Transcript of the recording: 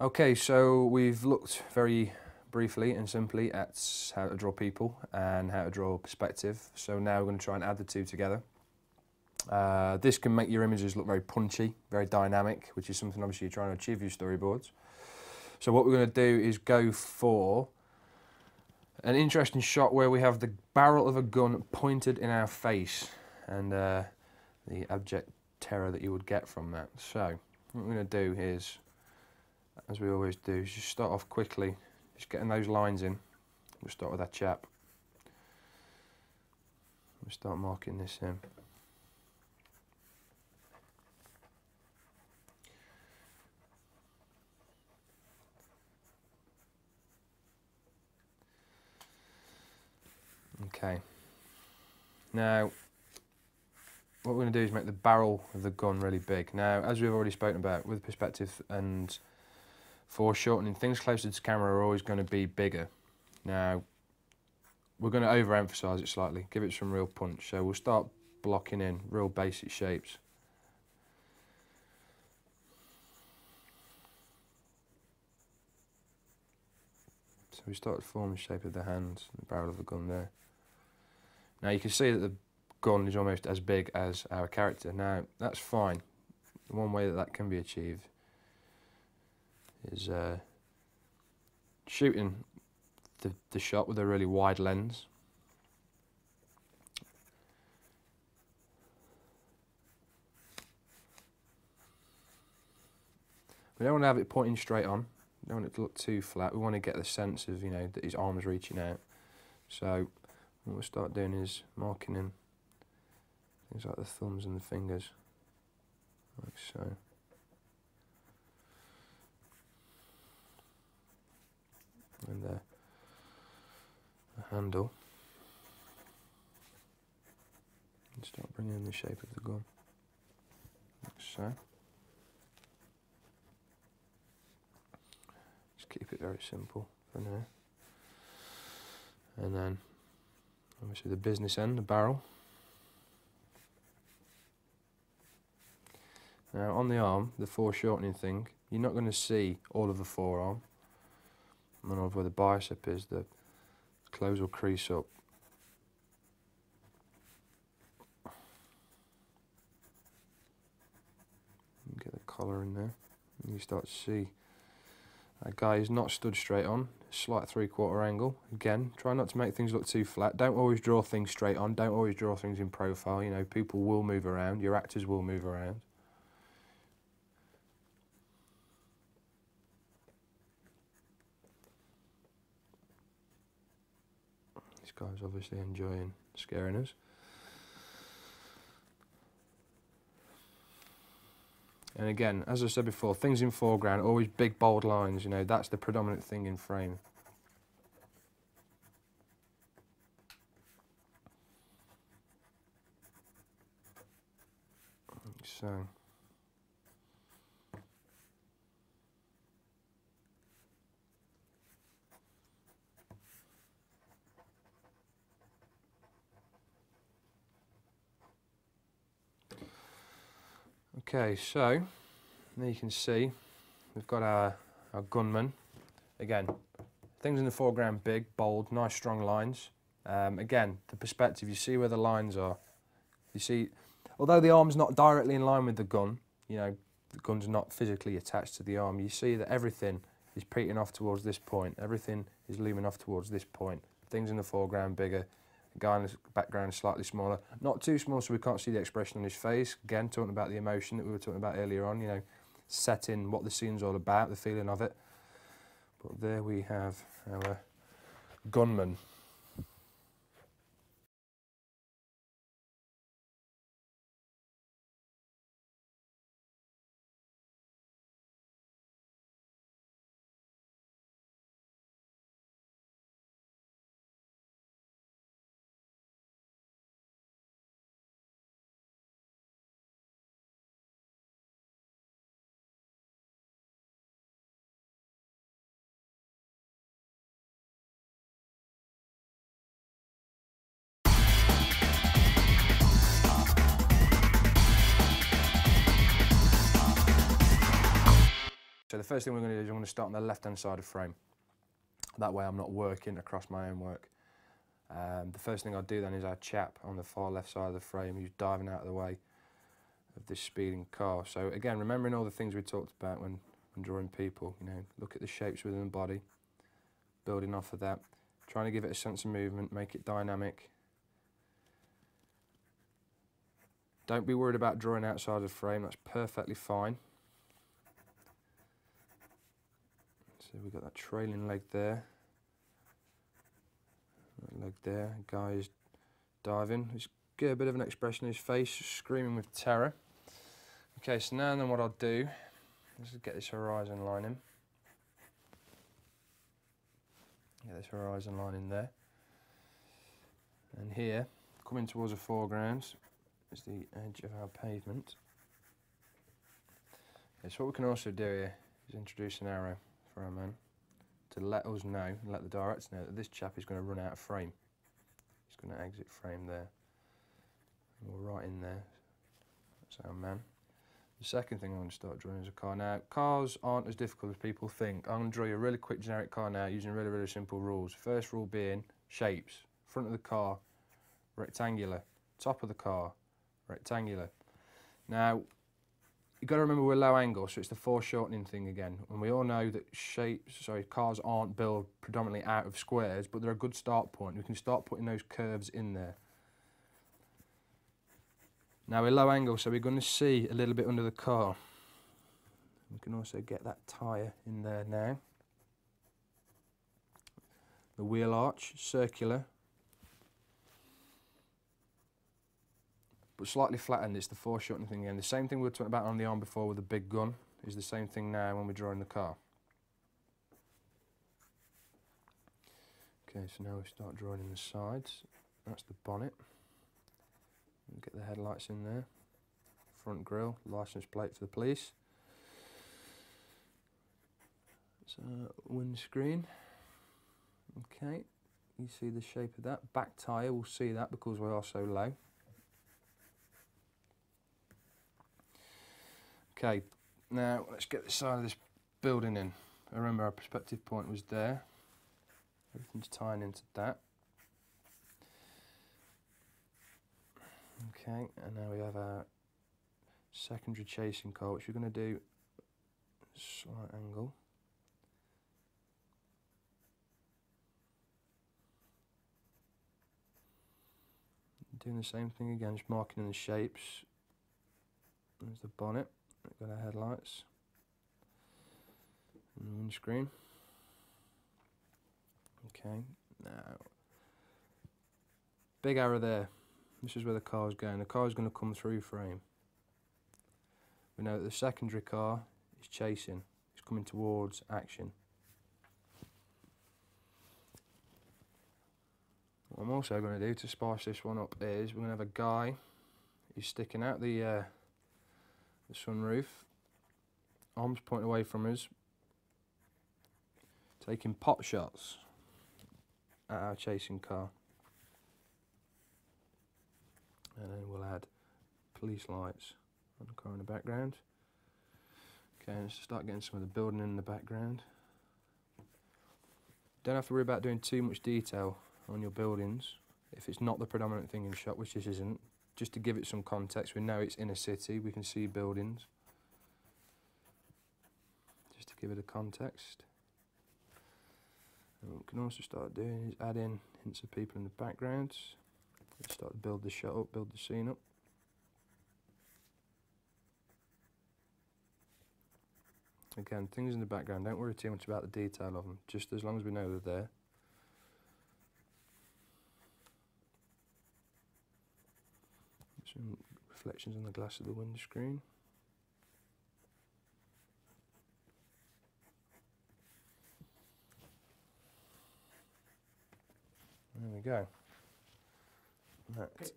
Okay, so we've looked very briefly and simply at how to draw people and how to draw perspective. So now we're going to try and add the two together. This can make your images look very punchy, very dynamic, which is something obviously you're trying to achieve with your storyboards. So what we're going to do is go for an interesting shot where we have the barrel of a gun pointed in our face and the abject terror that you would get from that. So what we're going to do is, as we always do, is just start off quickly, just getting those lines in. We'll start with that chap. We'll start marking this in. Okay. Now, what we're going to do is make the barrel of the gun really big. Now, as we've already spoken about, with perspective and foreshortening, things closer to camera are always going to be bigger. Now, we're going to overemphasize it slightly, give it some real punch. So we'll start blocking in real basic shapes. So we start to form the shape of the hands, the barrel of the gun there. Now you can see that the gun is almost as big as our character. Now that's fine. The one way that that can be achieved is shooting the shot with a really wide lens. We don't want to have it pointing straight on. We don't want it to look too flat. We want to get the sense of, you know, that his arm's reaching out. So what we'll start doing is marking in things like the thumbs and the fingers, like so. And the handle. And start bringing in the shape of the gun, like so. Just keep it very simple for now. And then, obviously the business end, the barrel. Now on the arm, the foreshortening thing, you're not going to see all of the forearm. And then where the bicep is, the clothes will crease up. Get the collar in there, and you start to see that guy is not stood straight on, slight 3/4 angle. Again, try not to make things look too flat. Don't always draw things straight on, don't always draw things in profile. You know, people will move around, your actors will move around. This guy's obviously enjoying scaring us. And again, as I said before, things in foreground, always big bold lines, you know, that's the predominant thing in frame. So, okay, so there you can see we've got our gunman. Again, things in the foreground big, bold, nice strong lines. Again, the perspective, you see where the lines are. You see, although the arm's not directly in line with the gun, you know, the gun's not physically attached to the arm, you see that everything is peaking off towards this point. Everything is looming off towards this point. Things in the foreground bigger, the guy in the background is slightly smaller. Not too small so we can't see the expression on his face. Again, talking about the emotion that we were talking about earlier on, you know, setting what the scene's all about, the feeling of it. But there we have our gunman. So the first thing we're going to do is I'm going to start on the left-hand side of frame. That way I'm not working across my own work. The first thing I'll do then is our chap on the far left side of the frame who's diving out of the way of this speeding car. So again, remembering all the things we talked about when drawing people, you know, look at the shapes within the body, building off of that, trying to give it a sense of movement, make it dynamic. Don't be worried about drawing outside of the frame, that's perfectly fine. So we've got that trailing leg there. That leg there, guy is diving. Just get a bit of an expression in his face, screaming with terror. Okay, so now and then what I'll do is get this horizon line in. Get this horizon line in there. And here, coming towards the foreground, is the edge of our pavement. Okay, so what we can also do here is introduce an arrow for our man to let us know, and let the director know that this chap is going to run out of frame. He's going to exit frame there. And we're right in there. That's our man. The second thing I'm going to start drawing is a car. Now, cars aren't as difficult as people think. I'm going to draw you a really quick generic car now using really simple rules. First rule being shapes. Front of the car, rectangular. Top of the car, rectangular. Now, you've got to remember we're low angle, so it's the foreshortening thing again. And we all know that cars aren't built predominantly out of squares, but they're a good start point. We can start putting those curves in there. Now we're low angle, so we're going to see a little bit under the car. We can also get that tyre in there now. The wheel arch, circular. But slightly flattened, it's the foreshortening thing again. The same thing we were talking about on the arm before with the big gun is the same thing now when we're drawing the car. Okay, so now we start drawing in the sides. That's the bonnet. Get the headlights in there. Front grille, license plate for the police. So windscreen. Okay, you see the shape of that. Back tyre, we'll see that because we are so low. Okay, now let's get the side of this building in. Remember our perspective point was there. Everything's tying into that. Okay, and now we have our secondary chasing car, which we're going to do a slight angle. Doing the same thing again, just marking in the shapes. There's the bonnet, we've got our headlights, and the windscreen. Okay, now, big arrow there. This is where the car is going. The car is going to come through frame. We know that the secondary car is chasing. It's coming towards action. What I'm also going to do to spice this one up is we're going to have a guy who's sticking out the sunroof, arms pointing away from us, taking pot shots at our chasing car. And then we'll add police lights on the car in the background. Okay, let's start getting some of the building in the background. Don't have to worry about doing too much detail on your buildings if it's not the predominant thing in the shot, which this isn't. Just to give it some context, we know it's in a city, we can see buildings. Just to give it a context. And what we can also start doing is add in hints of people in the background. Let's start to build the shot up, build the scene up. Again, things in the background, don't worry too much about the detail of them, just as long as we know they're there. Some reflections on the glass of the windscreen. There we go. Okay,